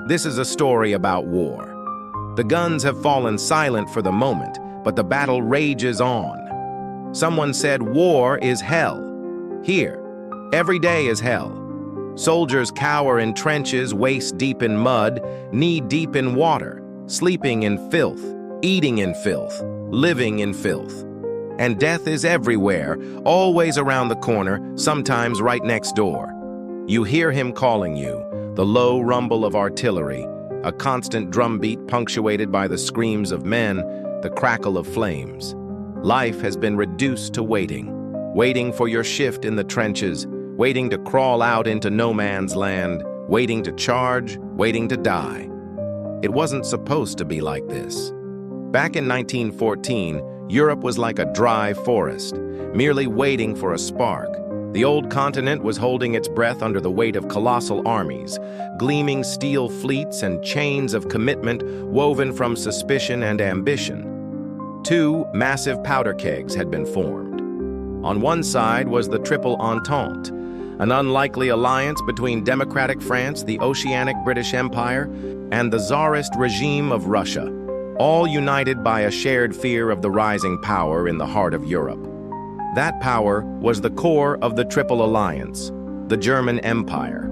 This is a story about war. The guns have fallen silent for the moment, but the battle rages on. Someone said war is hell. Here, every day is hell. Soldiers cower in trenches, waist-deep in mud, knee-deep in water, sleeping in filth, eating in filth, living in filth. And death is everywhere, always around the corner, sometimes right next door. You hear him calling you, the low rumble of artillery, a constant drumbeat punctuated by the screams of men, the crackle of flames. Life has been reduced to waiting for your shift in the trenches, waiting to crawl out into no man's land, waiting to charge, waiting to die. It wasn't supposed to be like this. Back in 1914, Europe was like a dry forest, merely waiting for a spark. The old continent was holding its breath under the weight of colossal armies, gleaming steel fleets and chains of commitment woven from suspicion and ambition. Two massive powder kegs had been formed. On one side was the Triple Entente, an unlikely alliance between democratic France, the Oceanic British Empire, and the Tsarist regime of Russia, all united by a shared fear of the rising power in the heart of Europe. That power was the core of the Triple Alliance, the German Empire.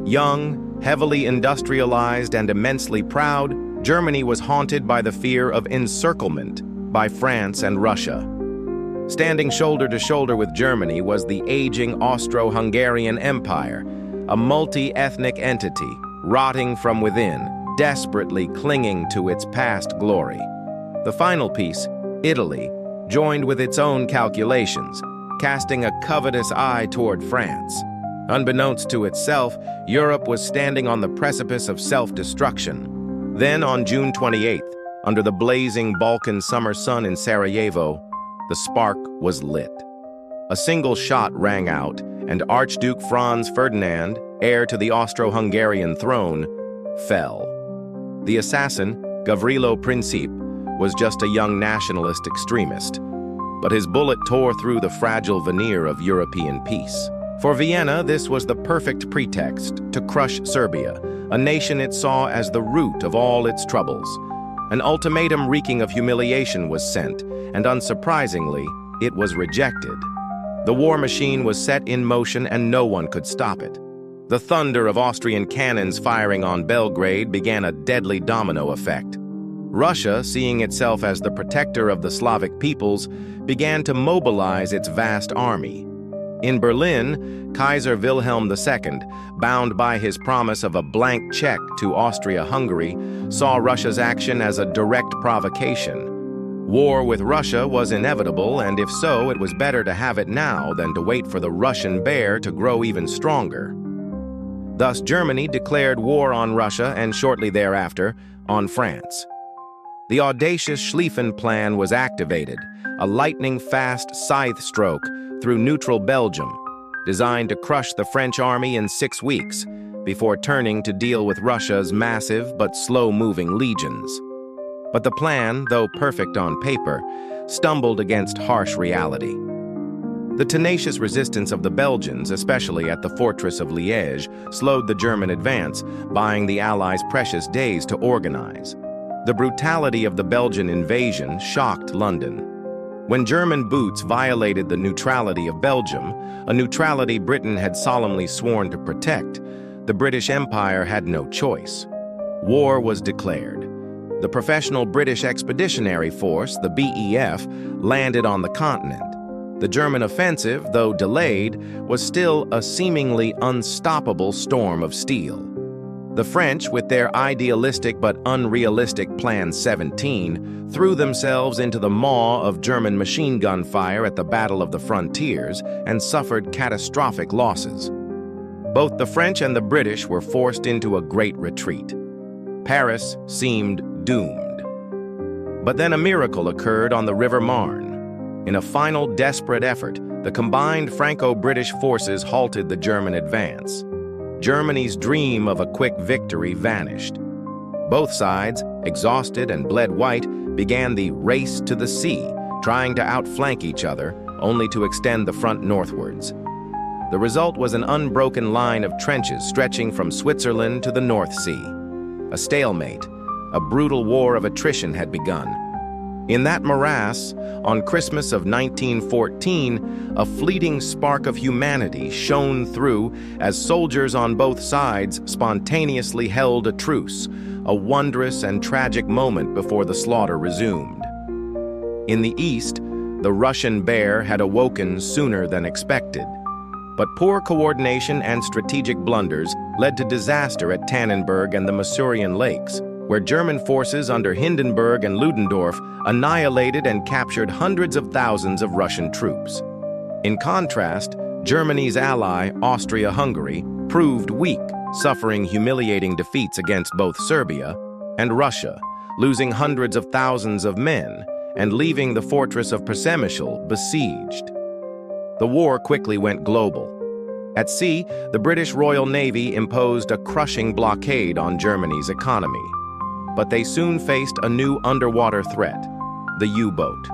Young, heavily industrialized, and immensely proud, Germany was haunted by the fear of encirclement by France and Russia. Standing shoulder to shoulder with Germany was the aging Austro-Hungarian Empire, a multi-ethnic entity, rotting from within, desperately clinging to its past glory. The final piece, Italy, joined with its own calculations, casting a covetous eye toward France. Unbeknownst to itself, Europe was standing on the precipice of self-destruction. Then, on June 28th, under the blazing Balkan summer sun in Sarajevo, the spark was lit. A single shot rang out, and Archduke Franz Ferdinand, heir to the Austro-Hungarian throne, fell. The assassin, Gavrilo Princip, was just a young nationalist extremist, but his bullet tore through the fragile veneer of European peace. For Vienna, this was the perfect pretext to crush Serbia, a nation it saw as the root of all its troubles. An ultimatum reeking of humiliation was sent, and unsurprisingly, it was rejected. The war machine was set in motion and no one could stop it. The thunder of Austrian cannons firing on Belgrade began a deadly domino effect. Russia, seeing itself as the protector of the Slavic peoples, began to mobilize its vast army. In Berlin, Kaiser Wilhelm II, bound by his promise of a blank check to Austria-Hungary, saw Russia's action as a direct provocation. War with Russia was inevitable, and if so, it was better to have it now than to wait for the Russian bear to grow even stronger. Thus, Germany declared war on Russia and shortly thereafter, on France. The audacious Schlieffen Plan was activated, a lightning-fast scythe stroke through neutral Belgium, designed to crush the French army in 6 weeks, before turning to deal with Russia's massive but slow-moving legions. But the plan, though perfect on paper, stumbled against harsh reality. The tenacious resistance of the Belgians, especially at the fortress of Liège, slowed the German advance, buying the Allies precious days to organize. The brutality of the Belgian invasion shocked London. When German boots violated the neutrality of Belgium, a neutrality Britain had solemnly sworn to protect, the British Empire had no choice. War was declared. The professional British Expeditionary Force, the BEF, landed on the continent. The German offensive, though delayed, was still a seemingly unstoppable storm of steel. The French, with their idealistic but unrealistic Plan 17, threw themselves into the maw of German machine gun fire at the Battle of the Frontiers and suffered catastrophic losses. Both the French and the British were forced into a great retreat. Paris seemed doomed. But then a miracle occurred on the River Marne. In a final desperate effort, the combined Franco-British forces halted the German advance. Germany's dream of a quick victory vanished. Both sides, exhausted and bled white, began the race to the sea, trying to outflank each other, only to extend the front northwards. The result was an unbroken line of trenches stretching from Switzerland to the North Sea. a stalemate. A brutal war of attrition had begun. In that morass, on Christmas of 1914, a fleeting spark of humanity shone through as soldiers on both sides spontaneously held a truce, a wondrous and tragic moment before the slaughter resumed. In the east, the Russian bear had awoken sooner than expected. But poor coordination and strategic blunders led to disaster at Tannenberg and the Masurian Lakes, where German forces under Hindenburg and Ludendorff annihilated and captured hundreds of thousands of Russian troops. In contrast, Germany's ally, Austria-Hungary, proved weak, suffering humiliating defeats against both Serbia and Russia, losing hundreds of thousands of men and leaving the fortress of Przemyśl besieged. The war quickly went global. At sea, the British Royal Navy imposed a crushing blockade on Germany's economy. But they soon faced a new underwater threat, the U-boat.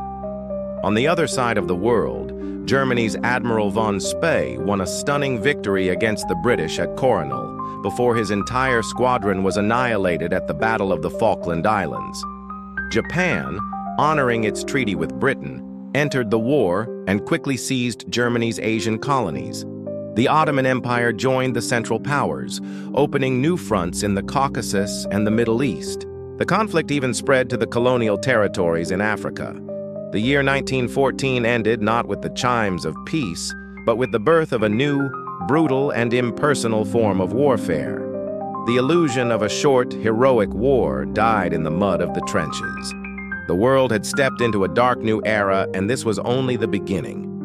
On the other side of the world, Germany's Admiral von Spee won a stunning victory against the British at Coronel before his entire squadron was annihilated at the Battle of the Falkland Islands. Japan, honoring its treaty with Britain, entered the war and quickly seized Germany's Asian colonies. The Ottoman Empire joined the Central Powers, opening new fronts in the Caucasus and the Middle East. The conflict even spread to the colonial territories in Africa. The year 1914 ended not with the chimes of peace, but with the birth of a new, brutal, and impersonal form of warfare. The illusion of a short, heroic war died in the mud of the trenches. The world had stepped into a dark new era, and this was only the beginning.